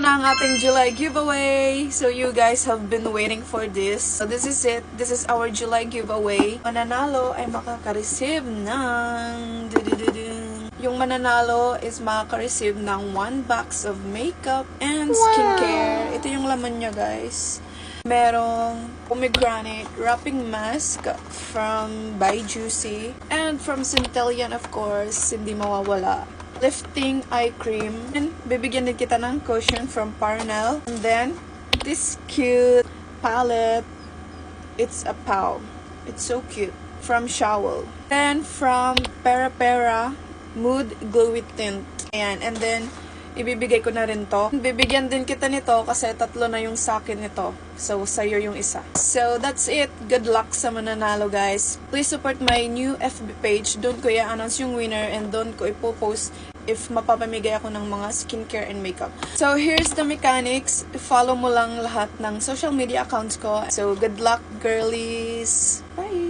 na ang ating July giveaway. So you guys have been waiting for this. So this is it. This is our July giveaway. Mananalo ay makaka-receive ng... Yung mananalo is makaka-receive ng 1 box of makeup and skincare. Ito yung laman niya, guys. Merong pomegranate wrapping mask from By Juicy. And from Centellian, of course, hindi mawawala. Lifting eye cream. And bibigyan din kita ng cushion from Parnell. And then, this cute palette. It's a POW. It's so cute. From Showel. And from Pera Pera Mood Glowy Tint. Ayan. And then, ibibigay ko na rin to. Bibigyan din kita nito kasi 3 na yung sa akin nito. So, sa'yo yung isa. So, that's it. Good luck sa mananalo, guys. Please support my new FB page. Doon ko i-announce yung winner and doon ko ipopost if mapapamigay ako ng mga skincare and makeup. So, here's the mechanics. Follow mo lang lahat ng social media accounts ko. So, good luck, girlies. Bye!